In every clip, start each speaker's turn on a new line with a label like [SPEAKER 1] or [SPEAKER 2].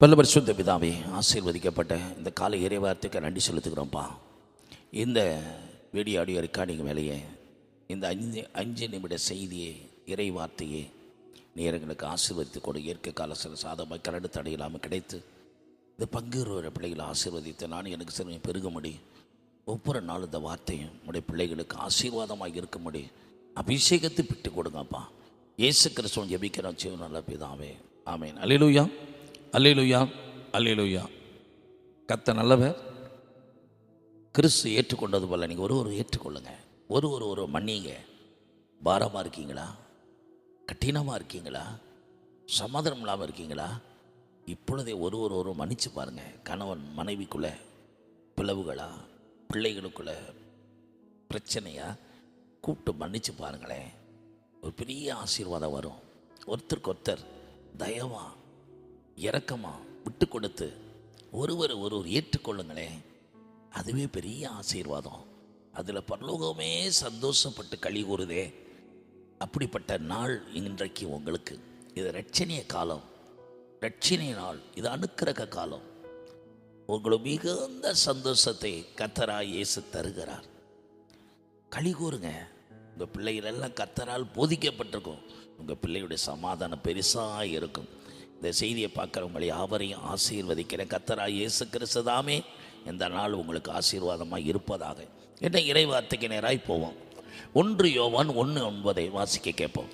[SPEAKER 1] பல்ல பரிசுத்த பிதாவே, ஆசீர்வதிக்கப்பட்ட இந்த காலை இறைவார்த்தைக்கு நன்றி செலுத்துகிறோம்ப்பா. இந்த வீடியோ ஆடியோ ரெக்கார்டிங் வேலையை, இந்த அஞ்சு நிமிட செய்தியை, இறைவார்த்தையை நேரங்களுக்கு ஆசீர்வதித்து கொடு. இயற்கை கால சில சாதமாக கரடு தடையில்லாமல் கிடைத்து இந்த பங்குற பிள்ளைகளை ஆசீர்வதித்து நான் எனக்கு சிறுமை பெருகும்படி ஒவ்வொரு நாள் இந்த வார்த்தையும் உடைய பிள்ளைகளுக்கு ஆசீர்வாதமாக இருக்கும்படி அபிஷேகத்தை பிட்டு கொடுங்கப்பா. இயேசு கிறிஸ்துவன் ஜெபிக்கிறோம் ஜீவன் நல்ல பிதாவே, ஆமேன். அல்லேலூயா, அல்லேலூயா, அல்லேலூயா. கர்த்தர் நல்லவர். கிறிஸ்து ஏற்றுக்கொண்டது போல் நீங்கள் ஒரு ஏற்றுக்கொள்ளுங்க. ஒரு மன்னிங்க. பாரமாக இருக்கீங்களா? கடினமாக இருக்கீங்களா? சமாதானம் இல்லாமல் இருக்கீங்களா? இப்பொழுதே ஒரு மன்னிச்சு பாருங்கள். கணவன் மனைவிக்குள்ளே பிளவுகளா, பிள்ளைகளுக்குள்ள பிரச்சனையா, கூப்பிட்டு மன்னிச்சு பாருங்களேன். ஒரு பெரிய ஆசீர்வாதம் வரும். ஒருத்தருக்கு ஒருத்தர் தயவா இரக்கமா விட்டு கொடுத்து ஒருவர் ஏற்றுக்கொள்ளுங்களேன். அதுவே பெரிய ஆசீர்வாதம். அதில் பரலோகமே சந்தோஷப்பட்டு களி கூறுதே. அப்படிப்பட்ட நாள் இன்றைக்கு உங்களுக்கு. இது ரட்சணிய காலம், ரட்சணிய நாள், இது அனுக்கிரக காலம். உங்களுக்கு மிகுந்த சந்தோஷத்தை கர்த்தராய் இயேசு தருகிறார். களி கூறுங்க. உங்கள் பிள்ளைகள் எல்லாம் கர்த்தரால் போதிக்கப்பட்டிருக்கும். உங்கள் பிள்ளையுடைய சமாதானம் பெருசாக இருக்கும். இந்த செய்தியை பார்க்குறவங்களை யாவரையும் ஆசீர்வதிக்கிறேன். கர்த்தராய் இயேசு கிறிஸ்து தாமே இந்த நாள் உங்களுக்கு ஆசீர்வாதமாக இருப்பதாக. என்ன இறைவார்த்தைக்கு நேராய் போவோம். 1 யோவான் 1:9 வாசிக்க கேட்போம்.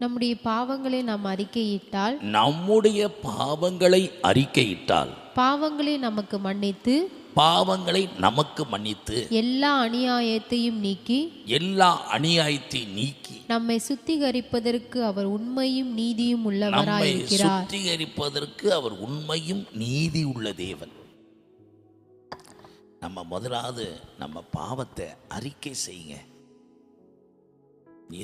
[SPEAKER 2] நம்முடைய பாவங்களை நாம் அறிக்கையிட்டால்,
[SPEAKER 1] நம்முடைய பாவங்களை அறிக்கையிட்டால்
[SPEAKER 2] பாவங்களை நமக்கு மன்னித்து,
[SPEAKER 1] பாவங்களை நமக்கு மன்னித்து,
[SPEAKER 2] எல்லா அநியாயத்தையும் நீக்கி,
[SPEAKER 1] எல்லா அநியாயத்தையும் நீக்கி
[SPEAKER 2] நம்மை சுத்திகரிப்பதற்கு அவர் உண்மையும் நீதியும்
[SPEAKER 1] நம்மை
[SPEAKER 2] உள்ளவராயிருக்கிறார்.
[SPEAKER 1] சுத்திகரிப்பதற்கு அவர் உண்மையும் நீதி உள்ள தேவன். நம்ம முதலாவது நம்ம பாவத்தை அறிக்கை செய்யுங்க.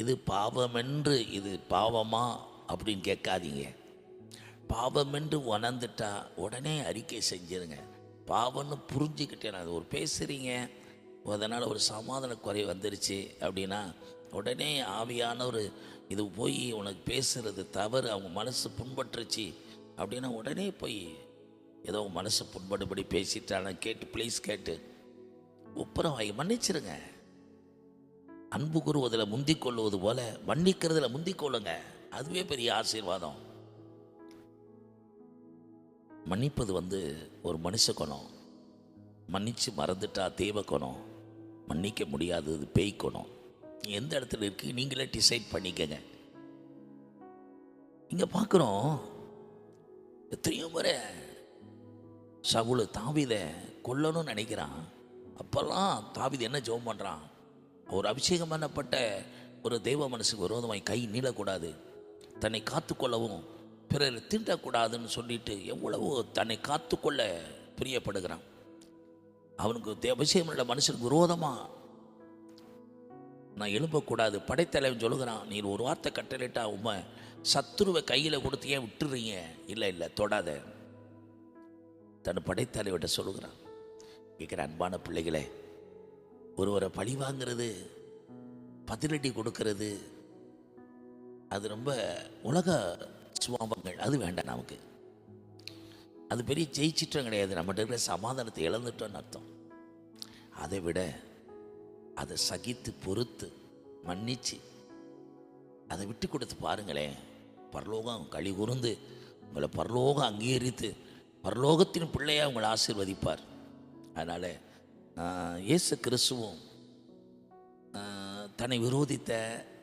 [SPEAKER 1] இது பாவமென்று, இது பாவமா அப்படின்னு கேட்காதீங்க. பாவமென்று உணர்ந்துட்டா உடனே அறிக்கை செஞ்சிருங்க. பாவம்னு புரிஞ்சுக்கிட்டேன் அது ஒரு பேசுகிறீங்க, அதனால் ஒரு சமாதான குறை வந்துருச்சு அப்படின்னா உடனே ஆவியான ஒரு இது போய் உனக்கு பேசுகிறது தவறு, அவங்க மனசு புண்பட்டுருச்சு அப்படின்னா உடனே போய் ஏதோ மனசு புண்படுபடி பேசிட்டான கேட்டு ப்ளீஸ் கேட்டு ஒப்புறம் வாங்கி மன்னிச்சிருங்க. அன்பு கூறுவதில் முந்திக் கொள்வது போல மன்னிக்கிறதுல முந்திக் கொள்ளுங்க. அதுவே பெரிய ஆசீர்வாதம். மன்னிப்பது ஒரு மனுஷ குணம். மன்னிச்சு மறந்துட்டா தெய்வ குணம். மன்னிக்க முடியாதது பேய் குணம். எந்த இடத்துல இருக்கு நீங்களே டிசைட் பண்ணிக்கங்க. இங்க பார்க்குறோம் எத்தனையோ முறை சவுல் தாவீதை கொல்லணும்னு நினைக்கிறான். அப்போல்லாம் தாவீது என்ன ஜெபம் பண்ணுறான்? ஒரு அபிஷேகம் பண்ணப்பட்ட ஒரு தெய்வ மனுஷனுக்கு விரோதமாய் கை நீளக்கூடாது, தன்னை காத்துக்கொள்ளவும் பிறர் தீண்டக்கூடாதுன்னு சொல்லிட்டு எவ்வளவோ தன்னை காத்துக்கொள்ள பிரியப்படுகிறான். அவனுக்கு அபிஷேகம் உள்ள மனுஷனுக்கு விரோதமாக நான் எழும்பக்கூடாது. படைத்தலைவன் சொல்லுகிறான், நீ ஒரு வார்த்தை கட்டளிட்டா உண்மை சத்துருவை கையில் கொடுத்து ஏன் விட்டுறீங்க? இல்லை தொடாத. தன் படைத்தலைவட்ட சொல்லுகிறான். கேட்குற அன்பான பிள்ளைகளே, ஒருவரை பழி வாங்கிறது, பதிலடி கொடுக்கறது, அது ரொம்ப உலக சுவாபங்கள். அது வேண்டாம் நமக்கு. அது பெரிய ஜெயிச்சிட்டோம் கிடையாது. நம்மகிட்ட இருக்கிற சமாதானத்தை இழந்துட்டோன்னு அர்த்தம். அதை விட அதை சகித்து பொறுத்து மன்னிச்சு அதை விட்டு கொடுத்து பாருங்களேன். பரலோகம் களி கூர்ந்து உங்களை பரலோகம் அங்கீகரித்து பரலோகத்தின் பிள்ளையாக உங்களை ஆசீர்வதிப்பார். அதனால் இயேசு கிறிஸ்துவும் தன்னை விரோதித்த,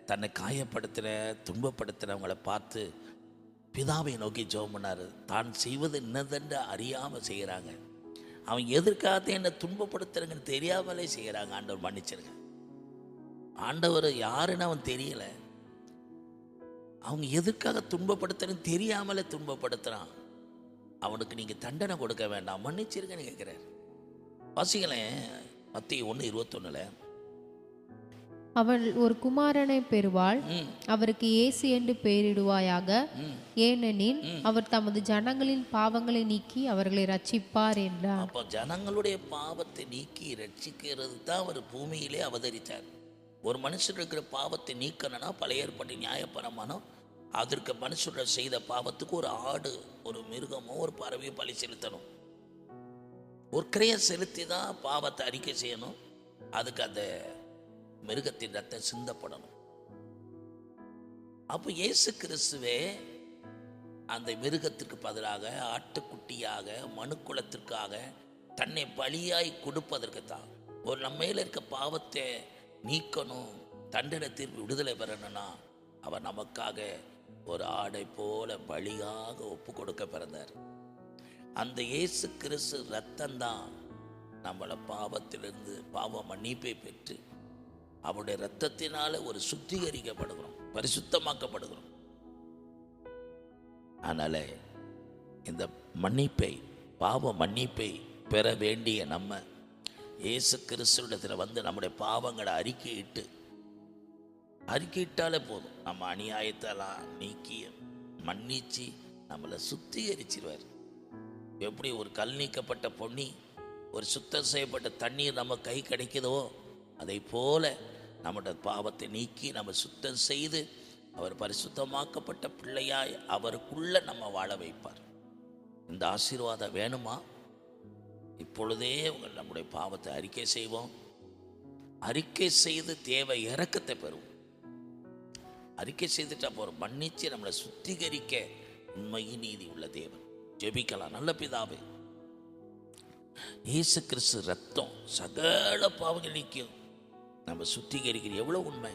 [SPEAKER 1] தன்னை காயப்படுத்தின, துன்பப்படுத்தினவங்களை பார்த்து பிதாவை நோக்கி ஜெபம் பண்ணார். தான் செய்வது என்னதென்று அறியாமல் செய்கிறாங்க. அவன் எதற்காக என்னை துன்பப்படுத்துறங்கன்னு தெரியாமலே செய்கிறாங்க. ஆண்டவர் மன்னிச்சிருங்க. ஆண்டவர் யாருன்னு அவன் தெரியல. அவங்க எதற்காக துன்பப்படுத்துறன்னு தெரியாமலே துன்பப்படுத்துகிறான். அவனுக்கு நீங்கள் தண்டனை கொடுக்க வேண்டாம், மன்னிச்சிருங்கன்னு கேட்குறார். வாசிங்களேன், மத்தேயு 1:21.
[SPEAKER 2] அவள் ஒரு குமாரனை பெறுவாள், அவருக்கு இயேசு என்று பெயரிடுவாயாக, ஏனெனில் அவர் தமது ஜனங்களின் பாவங்களை நீக்கி அவர்களை ரட்சிப்பார் என்றார்.
[SPEAKER 1] அப்போ ஜனங்களுடைய பாவத்தை நீக்கி ரட்சிக்கிறது தான் அவர் பூமியிலே அவதரித்தார். ஒரு மனுஷன் இருக்கிற பாவத்தை நீக்கணும்னா பழைய ஏற்பாட்டு நியாயப்பிரமாணம் அதற்கு மனுஷர்கள் செய்த பாவத்துக்கு ஒரு ஆடு, ஒரு மிருகமோ, ஒரு பறவையோ பலி செலுத்தணும். ஒரு கிரையம் செலுத்தி தான் பாவத்தை அறிக்கை செய்யணும். அதுக்கு அந்த மிருகத்தின் ரத்தம் சிந்தப்படணும். அப்போ இயேசு கிறிஸ்துவே அந்த மிருகத்திற்கு பதிலாக ஆட்டுக்குட்டியாக மனுக்குலத்திற்காக தன்னை பலியாய் கொடுப்பதற்கு தான், ஒரு நம்ம மேல இருக்க பாவத்தை நீக்கணும், தண்டனை தீர்ப்பு விடுதலை பெறணும்னா அவர் நமக்காக ஒரு ஆடை போல பலியாக ஒப்பு கொடுக்க பிறந்தார். அந்த இயேசு கிறிஸ்து ரத்தம்தான் நம்மளை பாவத்திலிருந்து பாவ மன்னிப்பை பெற்று அவருடைய ரத்தத்தினால ஒரு சுத்திகரிக்கப்படுகிறோம், பரிசுத்தமாக்கப்படுகிறோம். அதனால இந்த மன்னிப்பை, பாவ மன்னிப்பை பெற வேண்டிய நம்ம இயேசு கிறிஸ்துவிடத்தில் வந்து நம்முடைய பாவங்களை அறிக்கையிட்டாலே போதும். நம்ம அநியாயத்தெல்லாம் நீக்கி மன்னிச்சு நம்மளை சுத்திகரிச்சிருவார். எப்படி ஒரு கல் நீக்கப்பட்ட பொன்னி, ஒரு சுத்தம் செய்யப்பட்ட தண்ணீர் நம்ம கை கிடைக்குதோ, அதை போல நம்முடைய பாவத்தை நீக்கி நம்ம சுத்தம் செய்து அவர் பரிசுத்தமாக்கப்பட்ட பிள்ளையாய் அவருக்குள்ள நம்ம வாழ வைப்பார். இந்த ஆசீர்வாதம் வேணுமா? இப்பொழுதே நம்முடைய பாவத்தை அறிக்கை செய்வோம். அறிக்கை செய்து தேவை இரக்கத்தை பெறுவோம். அறிக்கை செய்துட்டா போறோம். மன்னிச்சு நம்மளை சுத்திகரிக்க உண்மையின் நீதி உள்ள தேவன். ஜெபிக்கலாம். நல்ல பிதாவே, இயேசு கிறிஸ்து ரத்தம் சகல பாவங்கள் நீக்கும், நம்ம சுத்திகரிக்கிற எவ்வளவு உண்மை.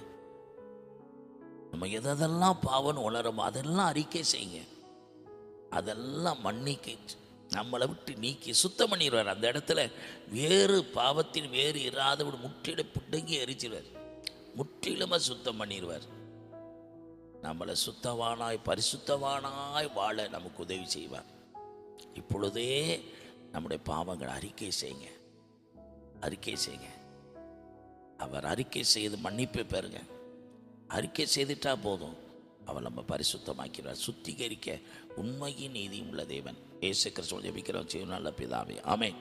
[SPEAKER 1] நம்ம எதெல்லாம் பாவம் உணரமோ அதெல்லாம் அறிக்கை செய்யுங்க. அதெல்லாம் மன்னிக்க நம்மளை விட்டு நீக்கி சுத்தம் பண்ணிடுவார். அந்த இடத்துல வேறு பாவத்தின் வேறு இராதவிட முற்றிலும் பிடுங்கி எரிச்சிடுவார். முற்றிலுமா சுத்தம் பண்ணிடுவார். நம்மளை சுத்தவானாய் பரிசுத்தவானாய் வாழ நமக்கு உதவி செய்வார். இப்பொழுதே நம்முடைய பாவங்களை அறிக்கை செய்யுங்க. அவர் அறிக்கை செய்து மன்னிப்பை பெறுங்க. அறிக்கை செய்துட்டா போதும், அவர் நம்ம பரிசுத்தமாக்கிறார். சுத்திகரிக்க உண்மையின் நீதியும் உள்ள தேவன். இயேசு கிறிஸ்துவை ஜெபிக்கிறோம். நல்ல பிதாவே, ஆமென்.